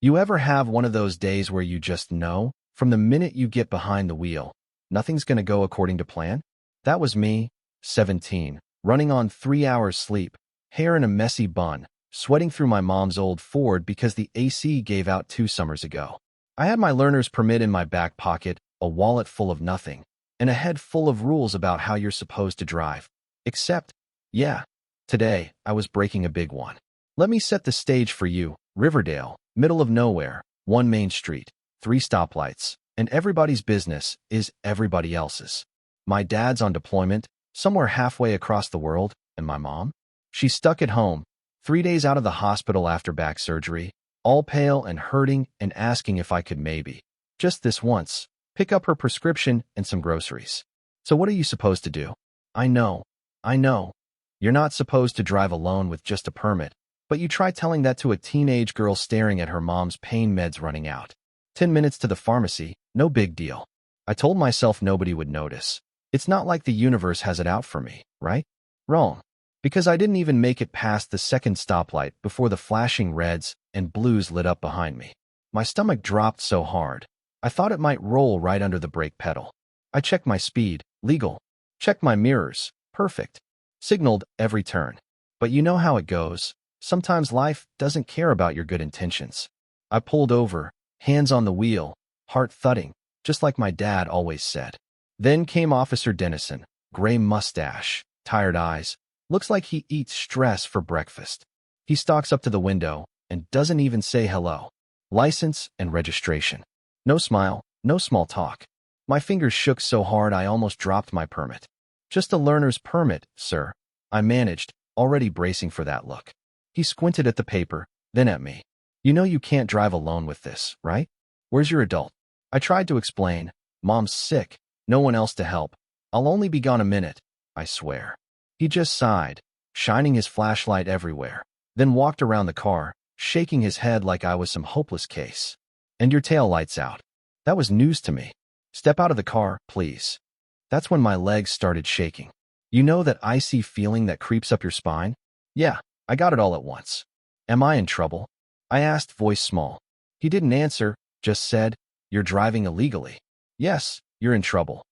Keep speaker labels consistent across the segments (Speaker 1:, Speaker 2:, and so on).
Speaker 1: You ever have one of those days where you just know, from the minute you get behind the wheel, nothing's gonna go according to plan? That was me, 17, running on 3 hours sleep, hair in a messy bun, sweating through my mom's old Ford because the AC gave out 2 summers ago. I had my learner's permit in my back pocket, a wallet full of nothing, and a head full of rules about how you're supposed to drive. Except, yeah, today I was breaking a big one. Let me set the stage for you. Riverdale, middle of nowhere, 1 main street, 3 stoplights, and everybody's business is everybody else's. My dad's on deployment, somewhere halfway across the world, and my mom? She's stuck at home, 3 days out of the hospital after back surgery, all pale and hurting and asking if I could maybe, just this once, pick up her prescription and some groceries. So what are you supposed to do? I know. You're not supposed to drive alone with just a permit, but you try telling that to a teenage girl staring at her mom's pain meds running out. 10 minutes to the pharmacy, no big deal. I told myself nobody would notice. It's not like the universe has it out for me, right? Wrong. Because I didn't even make it past the second stoplight before the flashing reds and blues lit up behind me. My stomach dropped so hard, I thought it might roll right under the brake pedal. I checked my speed, legal. Checked my mirrors, perfect. Signaled every turn. But you know how it goes. Sometimes life doesn't care about your good intentions. I pulled over, hands on the wheel, heart thudding, just like my dad always said. Then came Officer Dennison, gray mustache, tired eyes, looks like he eats stress for breakfast. He stalks up to the window and doesn't even say hello. License and registration. No smile, no small talk. My fingers shook so hard I almost dropped my permit. Just a learner's permit, sir. I managed, already bracing for that look. He squinted at the paper, then at me. You know you can't drive alone with this, right? Where's your adult? I tried to explain. Mom's sick, no one else to help. I'll only be gone a minute, I swear. He just sighed, shining his flashlight everywhere, then walked around the car, shaking his head like I was some hopeless case. And your tail lights out. That was news to me. Step out of the car, please. That's when my legs started shaking. You know that icy feeling that creeps up your spine? Yeah. I got it all at once. Am I in trouble? I asked, voice small. He didn't answer, just said, you're driving illegally. Yes, you're in trouble.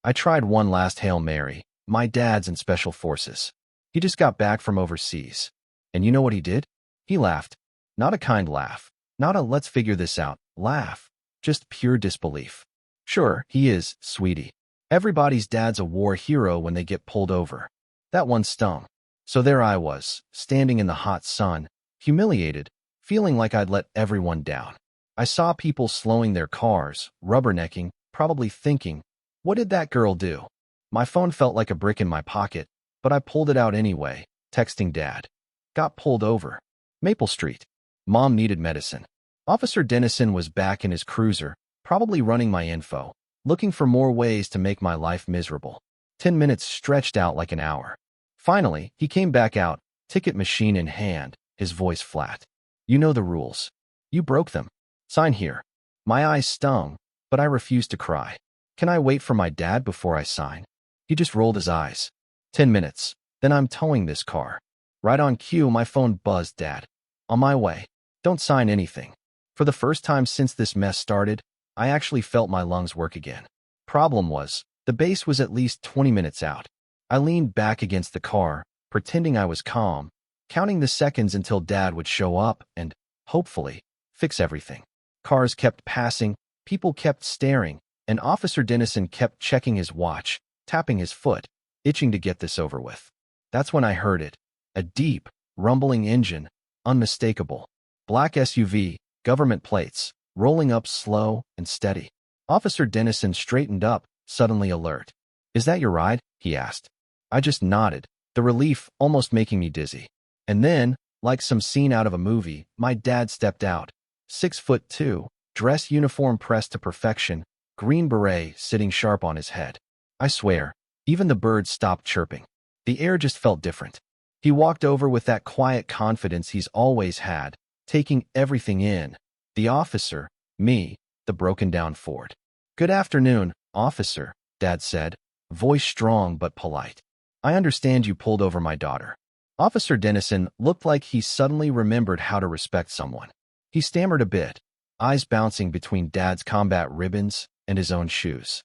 Speaker 1: I tried one last Hail Mary. My dad's in special forces. He just got back from overseas. And you know what he did? He laughed. Not a kind laugh. Not a let's figure this out laugh. Just pure disbelief. Sure, he is, sweetie. Everybody's dad's a war hero when they get pulled over. That one stung. So there I was, standing in the hot sun, humiliated, feeling like I'd let everyone down. I saw people slowing their cars, rubbernecking, probably thinking, what did that girl do? My phone felt like a brick in my pocket, but I pulled it out anyway, texting Dad. Got pulled over. Maple Street. Mom needed medicine. Officer Dennison was back in his cruiser, probably running my info, looking for more ways to make my life miserable. 10 minutes stretched out like an hour. Finally, he came back out, ticket machine in hand, his voice flat. You know the rules. You broke them. Sign here. My eyes stung, but I refused to cry. Can I wait for my dad before I sign? He just rolled his eyes. 10 minutes. Then I'm towing this car. Right on cue, my phone buzzed, Dad. On my way. Don't sign anything. For the first time since this mess started, I actually felt my lungs work again. Problem was, the base was at least 20 minutes out. I leaned back against the car, pretending I was calm, counting the seconds until Dad would show up and, hopefully, fix everything. Cars kept passing, people kept staring, and Officer Dennison kept checking his watch, tapping his foot, itching to get this over with. That's when I heard it. A deep, rumbling engine, unmistakable. Black SUV, government plates, rolling up slow and steady. Officer Dennison straightened up, suddenly alert. Is that your ride? He asked. I just nodded, the relief almost making me dizzy. And then, like some scene out of a movie, my dad stepped out. 6'2", dress uniform pressed to perfection, green beret sitting sharp on his head. I swear, even the birds stopped chirping. The air just felt different. He walked over with that quiet confidence he's always had, taking everything in. The officer, me, the broken-down Ford. Good afternoon, officer, Dad said, voice strong but polite. I understand you pulled over my daughter. Officer Dennison looked like he suddenly remembered how to respect someone. He stammered a bit, eyes bouncing between Dad's combat ribbons and his own shoes.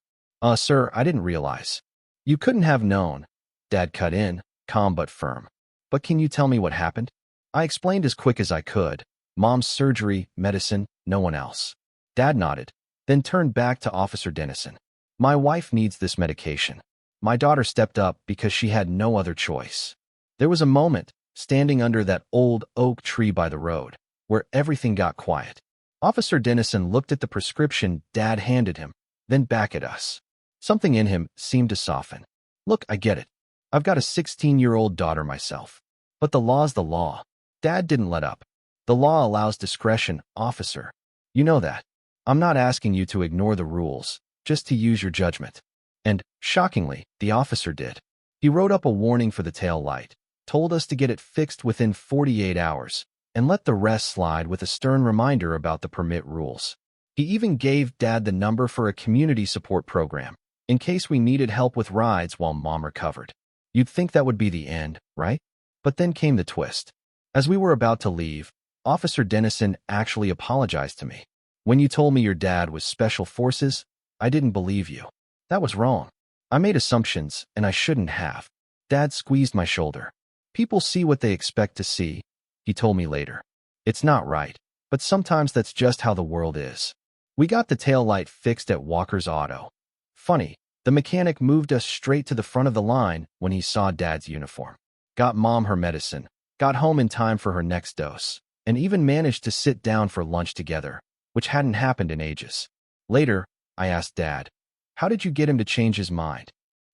Speaker 1: Sir, I didn't realize. You couldn't have known. Dad cut in, calm but firm. But can you tell me what happened? I explained as quick as I could. Mom's surgery, medicine, no one else. Dad nodded, then turned back to Officer Dennison. My wife needs this medication. My daughter stepped up because she had no other choice. There was a moment, standing under that old oak tree by the road, where everything got quiet. Officer Dennison looked at the prescription Dad handed him, then back at us. Something in him seemed to soften. Look, I get it. I've got a 16-year-old daughter myself. But the law's the law. Dad didn't let up. The law allows discretion, officer. You know that. I'm not asking you to ignore the rules, just to use your judgment. And, shockingly, the officer did. He wrote up a warning for the tail light, told us to get it fixed within 48 hours, and let the rest slide with a stern reminder about the permit rules. He even gave Dad the number for a community support program, in case we needed help with rides while Mom recovered. You'd think that would be the end, right? But then came the twist. As we were about to leave, Officer Dennison actually apologized to me. When you told me your dad was Special Forces, I didn't believe you. That was wrong. I made assumptions, and I shouldn't have. Dad squeezed my shoulder. People see what they expect to see, he told me later. It's not right, but sometimes that's just how the world is. We got the tail light fixed at Walker's Auto. Funny, the mechanic moved us straight to the front of the line when he saw Dad's uniform. Got Mom her medicine, got home in time for her next dose, and even managed to sit down for lunch together, which hadn't happened in ages. Later, I asked Dad, how did you get him to change his mind?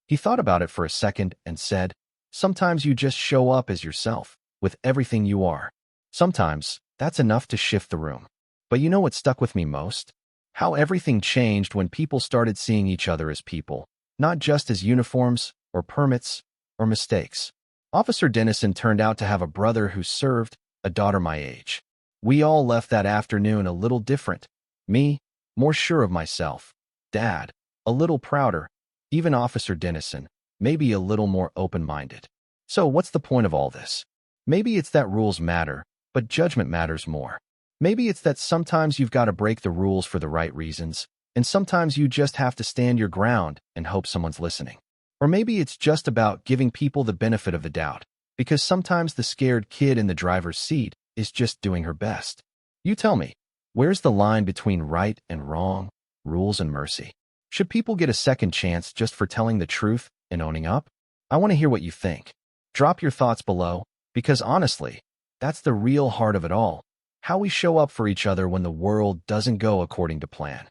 Speaker 1: He thought about it for a second and said, sometimes you just show up as yourself, with everything you are. Sometimes, that's enough to shift the room. But you know what stuck with me most? How everything changed when people started seeing each other as people, not just as uniforms, or permits, or mistakes. Officer Dennison turned out to have a brother who served, a daughter my age. We all left that afternoon a little different. Me, more sure of myself. Dad, a little prouder. Even Officer Dennison, maybe a little more open-minded. So what's the point of all this? Maybe it's that rules matter, but judgment matters more. Maybe it's that sometimes you've got to break the rules for the right reasons, and sometimes you just have to stand your ground and hope someone's listening. Or maybe it's just about giving people the benefit of the doubt, because sometimes the scared kid in the driver's seat is just doing her best. You tell me, where's the line between right and wrong, rules and mercy? Should people get a second chance just for telling the truth and owning up? I want to hear what you think. Drop your thoughts below, because honestly, that's the real heart of it all. How we show up for each other when the world doesn't go according to plan.